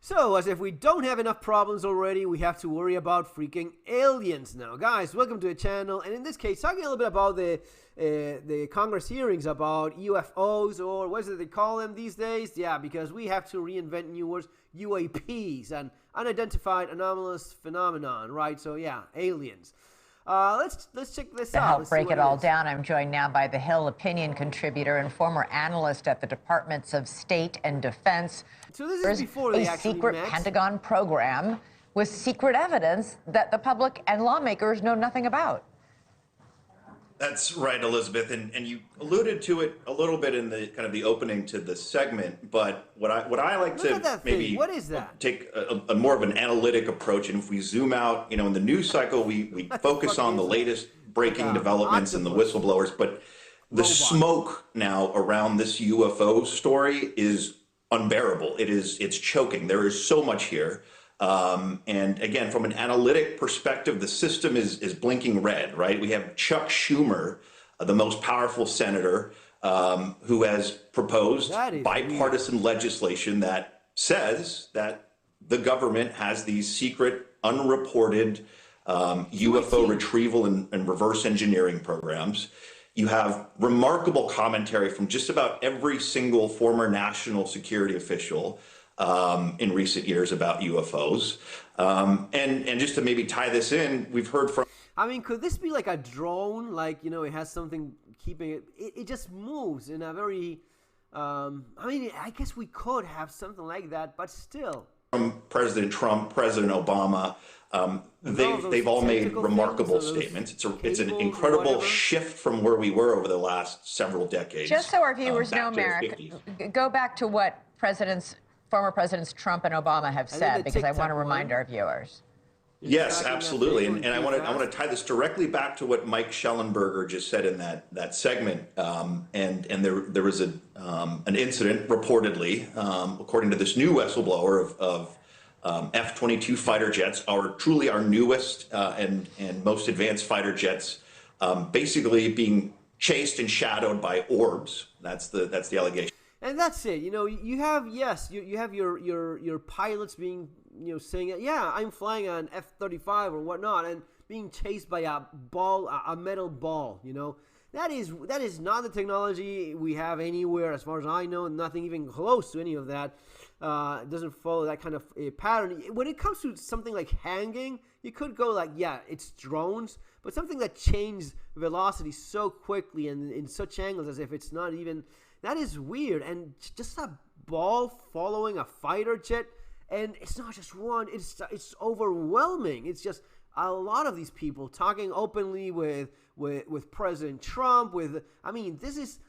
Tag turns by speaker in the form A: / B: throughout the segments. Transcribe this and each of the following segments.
A: So, as if we don't have enough problems already, we have to worry about freaking aliens now. Guys, welcome to the channel, and in this case, talking a little bit about the Congress hearings about UFOs, or what is it they call them these days? Yeah, because we have to reinvent new words, UAPs, and unidentified anomalous phenomenon, right? So, yeah, aliens. Let's check this out.
B: To help break it all down, I'm joined now by The Hill opinion contributor and former analyst at the Departments of State and Defense.
A: So this is before they actually met.
B: A secret Pentagon program with secret evidence that the public and lawmakers know nothing about.
C: That's right, Elizabeth, and you alluded to it a little bit in the kind of the opening to the segment. But what I like to maybe take a more of an analytic approach, and if we zoom out, you know, in the news cycle, we focus on the latest breaking developments and the whistleblowers. But the smoke now around this UFO story is unbearable. It's choking. There is so much here. And again, from an analytic perspective, the system is blinking red, right? We have Chuck Schumer, the most powerful senator, who has proposed bipartisan legislation that says that the government has these secret, unreported UFO retrieval and reverse engineering programs. You have remarkable commentary from just about every single former national security official in recent years about UFOs. And just to maybe tie this in, we've heard from...
A: I mean, could this be like a drone? Like, you know, it has something keeping it... It just moves in a very... I mean, I guess we could have something like that, but still.
C: From President Trump, President Obama, they've all made remarkable statements. It's an incredible shift from where we were over the last several decades.
B: Just so our viewers know, Merrick, go back to what former Presidents Trump and Obama have said, because I want to remind our viewers.
C: Yes, absolutely, and I want to tie this directly back to what Mike Schellenberger just said in that segment. And there was an incident reportedly, according to this new whistleblower, of F-22 fighter jets, truly our newest and most advanced fighter jets, basically being chased and shadowed by orbs. That's the allegation.
A: And that's it. You know, you have you have your pilots being, you know, saying, yeah, I'm flying an F-35 or whatnot, and being chased by a metal ball. You know, that is not the technology we have anywhere, as far as I know. Nothing even close to any of that. It doesn't follow that kind of pattern. When it comes to something like hanging, you could go like, yeah, it's drones, but something that changes velocity so quickly and in such angles as if it's not even. That is weird, and just a ball following a fighter jet, and it's not just one, it's overwhelming. It's just a lot of these people talking openly with President Trump, I mean, this is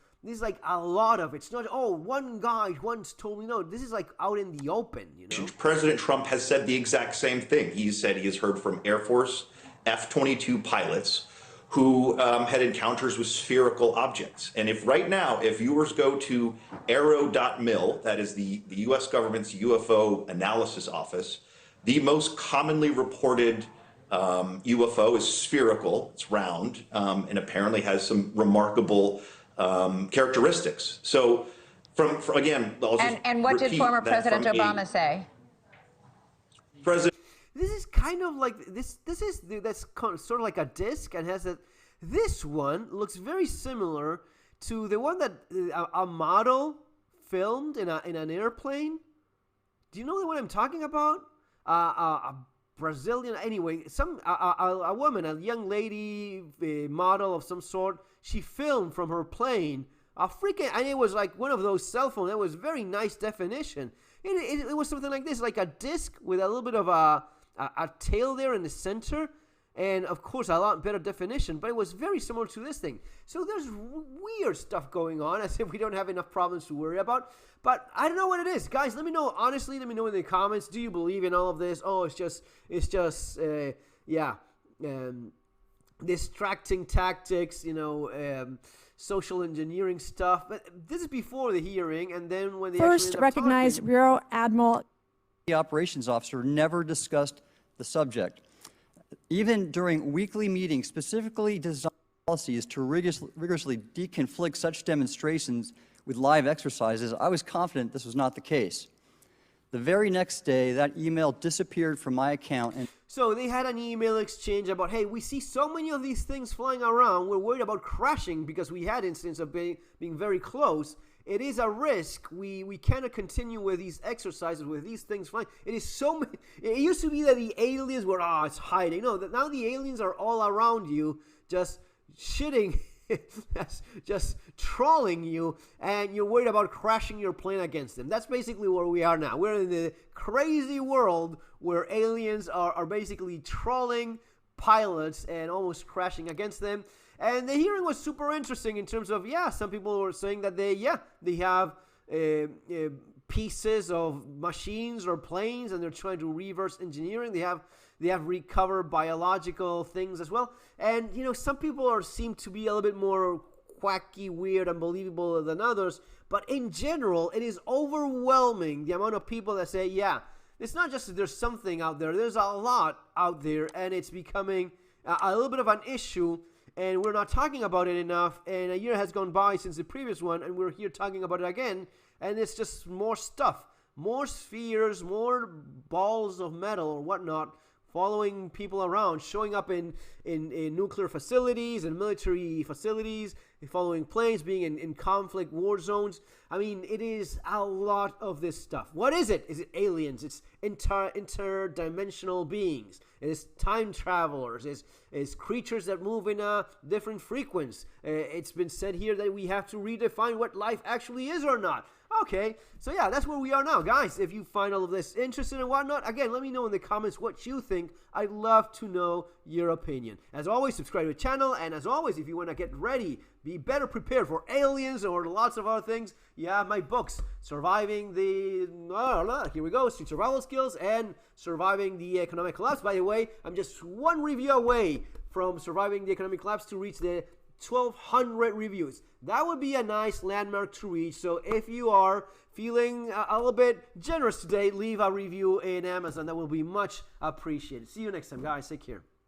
A: like a lot of it. It's not, oh, one guy once told me. No, this is like out in the open, you know?
C: President Trump has said the exact same thing. He said he has heard from Air Force F-22 pilots who had encounters with spherical objects. And if viewers go to arrow.mil, that is the U.S. government's UFO analysis office, the most commonly reported UFO is spherical, it's round, and apparently has some remarkable characteristics. So, from again, I'll just
B: and what did former President Obama say?
A: This is kind of like that's sort of like a disc, and has this one looks very similar to the one that a model filmed in an airplane. Do you know the one I'm talking about? A Brazilian, anyway, a woman, a young lady, a model of some sort. She filmed from her plane. And it was like one of those cell phones. That was very nice definition. It was something like this, like a disc with a little bit of a tail there in the center, and of course a lot better definition, but it was very similar to this thing. So there's weird stuff going on, as if we don't have enough problems to worry about. But I don't know what it is. Guys, let me know, honestly, let me know in the comments. Do you believe in all of this? Oh, it's just distracting tactics, you know, social engineering stuff. But this is before the hearing, and then when they
D: first recognized Rear Admiral.
E: The operations officer never discussed the subject. Even during weekly meetings, specifically designed policies to rigorously deconflict such demonstrations with live exercises, I was confident this was not the case. The very next day, that email disappeared from my account. And
A: so they had an email exchange about, hey, we see so many of these things flying around. We're worried about crashing because we had incidents of being very close. It is a risk. We cannot continue with these exercises with these things flying. It is so many. It used to be that the aliens were, it's hiding. No, now the aliens are all around you, just shitting, just trolling you, and you're worried about crashing your plane against them. That's basically where we are now. We're in the crazy world where aliens are basically trolling pilots and almost crashing against them. And the hearing was super interesting in terms of, some people were saying that they have pieces of machines or planes, and they're trying to reverse engineering. They have recovered biological things as well. And, some people seem to be a little bit more quacky, weird, unbelievable than others. But in general, it is overwhelming the amount of people that say, it's not just that there's something out there. There's a lot out there, and it's becoming a little bit of an issue. And we're not talking about it enough, and a year has gone by since the previous one, and we're here talking about it again, and it's just more stuff, more spheres, more balls of metal or whatnot, following people around, showing up in nuclear facilities and military facilities, following planes, being in conflict war zones. I mean, it is a lot of this stuff. What is it? Is it aliens? It's interdimensional beings. It is time travelers. It's creatures that move in a different frequency. It's been said here that we have to redefine what life actually is or not. Okay, so that's where we are now. Guys, if you find all of this interesting and whatnot, again, let me know in the comments what you think. I'd love to know your opinion. As always, subscribe to the channel, and as always, if you want to get ready, be better prepared for aliens or lots of other things, you have my books, Surviving the, here we go, Survival Skills and Surviving the Economic Collapse. By the way, I'm just one review away from Surviving the Economic Collapse to reach the 1,200 reviews. That would be a nice landmark to reach. So if you are feeling a little bit generous today, leave a review in Amazon. That will be much appreciated. See you next time, guys. Take care.